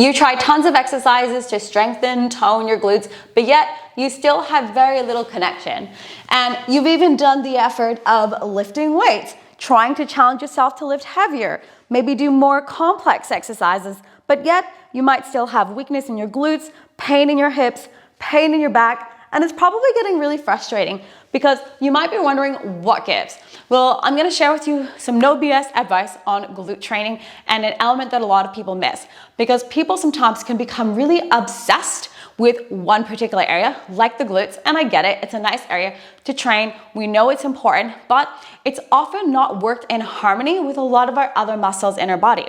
You try tons of exercises to strengthen, tone your glutes, but yet you still have very little connection. And you've even done the effort of lifting weights, trying to challenge yourself to lift heavier, maybe do more complex exercises, but yet you might still have weakness in your glutes, pain in your hips, pain in your back, and it's probably getting really frustrating because you might be wondering what gives. Well, I'm gonna share with you some no BS advice on glute training and an element that a lot of people miss, because people sometimes can become really obsessed with one particular area, like the glutes, and I get it, it's a nice area to train. We know it's important, but it's often not worked in harmony with a lot of our other muscles in our body.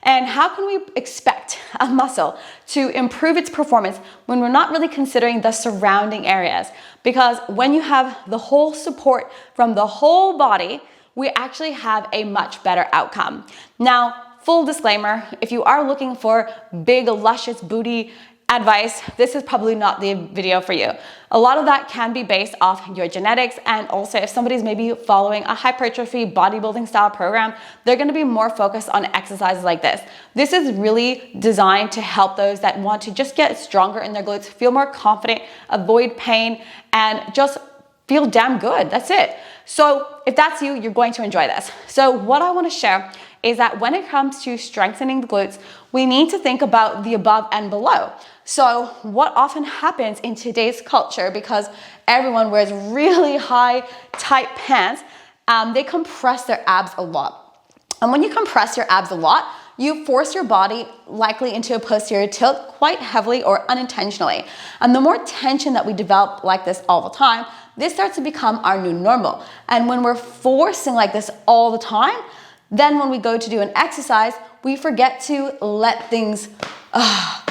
And how can we expect a muscle to improve its performance when we're not really considering the surrounding areas? Because when you have the whole support from the whole body, we actually have a much better outcome. Now, full disclaimer, if you are looking for big, luscious booty advice, this is probably not the video for you. A lot of that can be based off your genetics, and also if somebody's maybe following a hypertrophy bodybuilding style program, they're going to be more focused on exercises like this. This is really designed to help those that want to just get stronger in their glutes, feel more confident, avoid pain, and just feel damn good. That's it. So if that's you, you're going to enjoy this. So what I want to share is that when it comes to strengthening the glutes, we need to think about the above and below. So what often happens in today's culture, because everyone wears really high, tight pants, they compress their abs a lot. And when you compress your abs a lot, you force your body likely into a posterior tilt quite heavily or unintentionally. And the more tension that we develop like this all the time, this starts to become our new normal. And when we're forcing like this all the time, then when we go to do an exercise, we forget to let things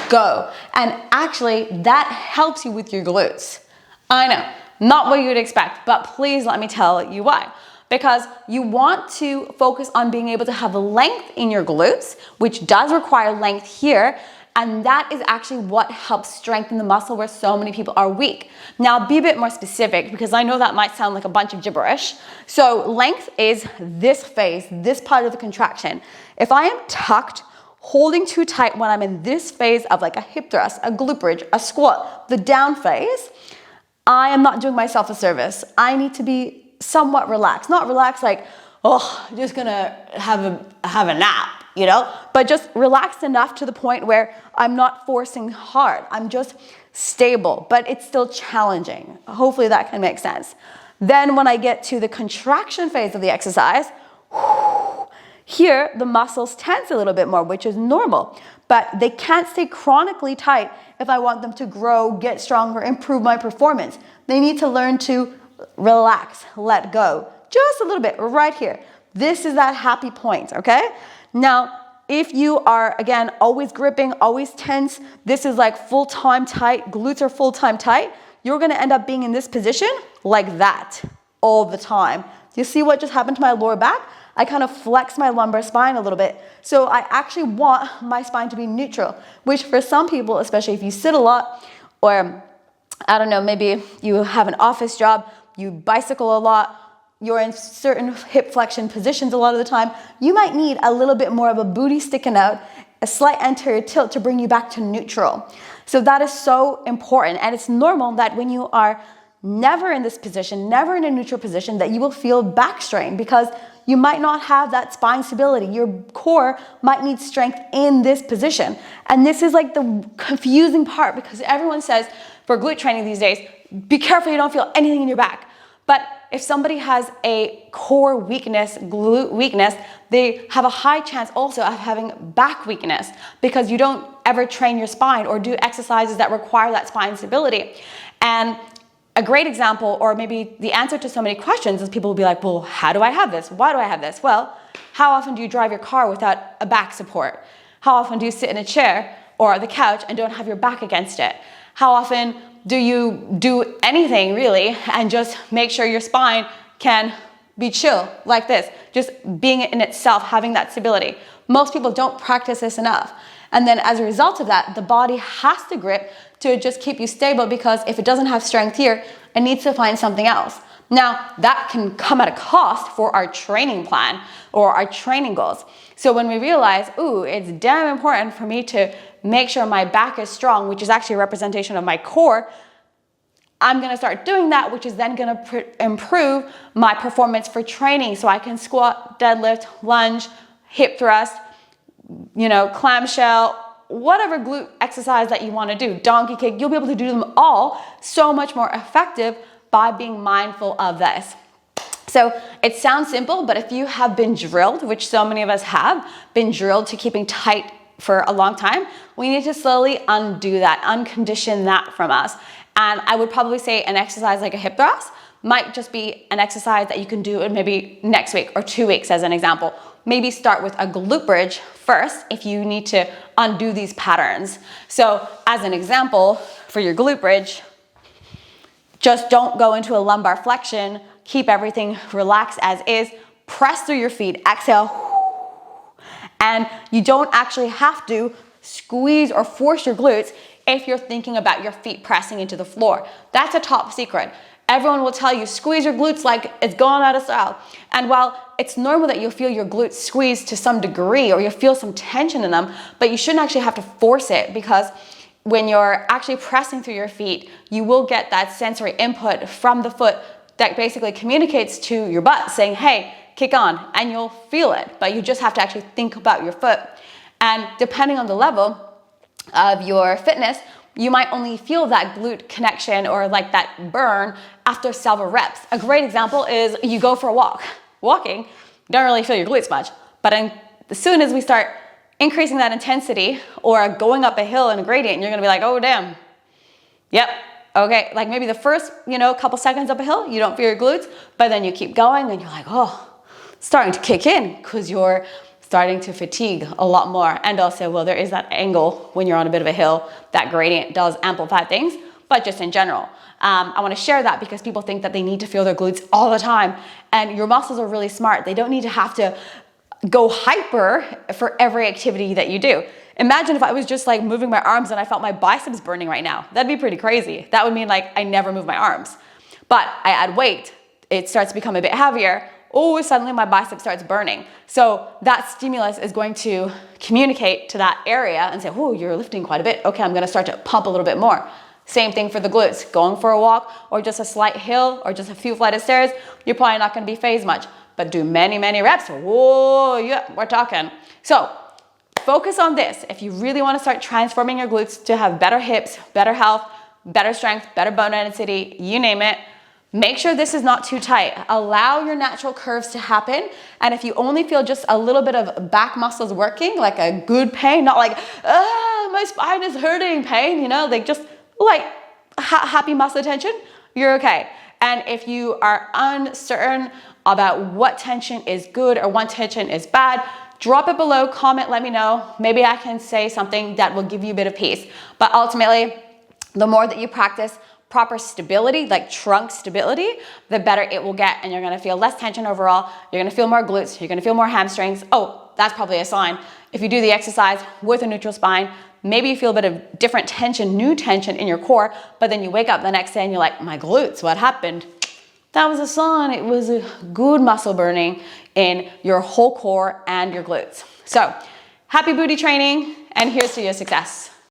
go. And actually, that helps you with your glutes. I know, not what you would expect, but please let me tell you why. Because you want to focus on being able to have length in your glutes, which does require length here, and that is actually what helps strengthen the muscle where so many people are weak. Now, be a bit more specific, because I know that might sound like a bunch of gibberish. So length is this phase, this part of the contraction. If I am tucked, holding too tight when I'm in this phase of like a hip thrust, a glute bridge, a squat, the down phase, I am not doing myself a service. I need to be somewhat relaxed. Not relaxed like, oh, I'm just gonna have a nap, you know? But just relaxed enough to the point where I'm not forcing hard. I'm just stable, but it's still challenging. Hopefully that can make sense. Then when I get to the contraction phase of the exercise, here the muscles tense a little bit more, which is normal, but they can't stay chronically tight if I want them to grow, get stronger, improve my performance. They need to learn to relax, let go, just a little bit right here. This is that happy point, okay? Now, if you are, again, always gripping, always tense, this is like full-time tight, glutes are full-time tight, you're gonna end up being in this position like that all the time. Do you see what just happened to my lower back? I kind of flex my lumbar spine a little bit. So I actually want my spine to be neutral, which for some people, especially if you sit a lot, or I don't know, maybe you have an office job, you bicycle a lot, you're in certain hip flexion positions a lot of the time, you might need a little bit more of a booty sticking out, a slight anterior tilt to bring you back to neutral. So that is so important. And it's normal that when you are never in this position, never in a neutral position, that you will feel back strain, because you might not have that spine stability. Your core might need strength in this position. And this is like the confusing part, because everyone says for glute training these days, be careful you don't feel anything in your back. But if somebody has a core weakness, glute weakness, they have a high chance also of having back weakness, because you don't ever train your spine or do exercises that require that spine stability. And a great example, or maybe the answer to so many questions, is people will be like, well, how do I have this? Why do I have this? Well, how often do you drive your car without a back support? How often do you sit in a chair or the couch and don't have your back against it? How often do you do anything really and just make sure your spine can be chill like this, just being in itself, having that stability? Most people don't practice this enough. And then as a result of that, the body has to grip to just keep you stable, because if it doesn't have strength here, it needs to find something else. Now, that can come at a cost for our training plan or our training goals. So when we realize, ooh, it's damn important for me to make sure my back is strong, which is actually a representation of my core, I'm gonna start doing that, which is then gonna improve my performance for training. So I can squat, deadlift, lunge, hip thrust, clamshell, whatever glute exercise that you wanna do, donkey kick, you'll be able to do them all so much more effective by being mindful of this. So it sounds simple, but if you have been drilled, which so many of us have, been drilled to keeping tight for a long time, we need to slowly undo that, uncondition that from us. And I would probably say an exercise like a hip thrust might just be an exercise that you can do in maybe next week or 2 weeks as an example. Maybe start with a glute bridge first if you need to undo these patterns. So as an example, for your glute bridge, just don't go into a lumbar flexion, keep everything relaxed as is, press through your feet, exhale, and you don't actually have to squeeze or force your glutes if you're thinking about your feet pressing into the floor. That's a top secret. Everyone will tell you, squeeze your glutes like it's gone out of style. And while it's normal that you'll feel your glutes squeeze to some degree or you'll feel some tension in them, but you shouldn't actually have to force it, because when you're actually pressing through your feet, you will get that sensory input from the foot that basically communicates to your butt saying, hey, kick on, and you'll feel it, but you just have to actually think about your foot. And depending on the level of your fitness, you might only feel that glute connection or like that burn after several reps. A great example is you go for a walk. Walking, you don't really feel your glutes much, but as soon as we start increasing that intensity or going up a hill in a gradient, you're gonna be like, oh damn, yep, okay. Like maybe the first, couple seconds up a hill, you don't feel your glutes, but then you keep going and you're like, oh, it's starting to kick in because you're starting to fatigue a lot more. And also, well, there is that angle when you're on a bit of a hill, that gradient does amplify things, but just in general. I wanna share that because people think that they need to feel their glutes all the time, and your muscles are really smart. They don't need to have to go hyper for every activity that you do. Imagine if I was just like moving my arms and I felt my biceps burning right now. That'd be pretty crazy. That would mean like I never move my arms. But I add weight, it starts to become a bit heavier. Oh, suddenly my bicep starts burning. So that stimulus is going to communicate to that area and say, oh, you're lifting quite a bit. Okay, I'm gonna start to pump a little bit more. Same thing for the glutes. Going for a walk or just a slight hill or just a few flight of stairs, you're probably not gonna be phased much. But do many, many reps. Whoa, yeah, we're talking. So focus on this. If you really want to start transforming your glutes to have better hips, better health, better strength, better bone density, you name it, make sure this is not too tight. Allow your natural curves to happen. And if you only feel just a little bit of back muscles working, like a good pain, not like, my spine is hurting pain, like just like happy muscle tension, you're okay. And if you are uncertain about what tension is good or what tension is bad, drop it below, comment, let me know. Maybe I can say something that will give you a bit of peace. But ultimately, the more that you practice proper stability, like trunk stability, the better it will get, and you're gonna feel less tension overall. You're gonna feel more glutes, you're gonna feel more hamstrings. Oh, that's probably a sign. If you do the exercise with a neutral spine, maybe you feel a bit of different tension, new tension in your core, but then you wake up the next day and you're like, my glutes, what happened? That was a sign. It was a good muscle burning in your whole core and your glutes. So happy booty training, and here's to your success.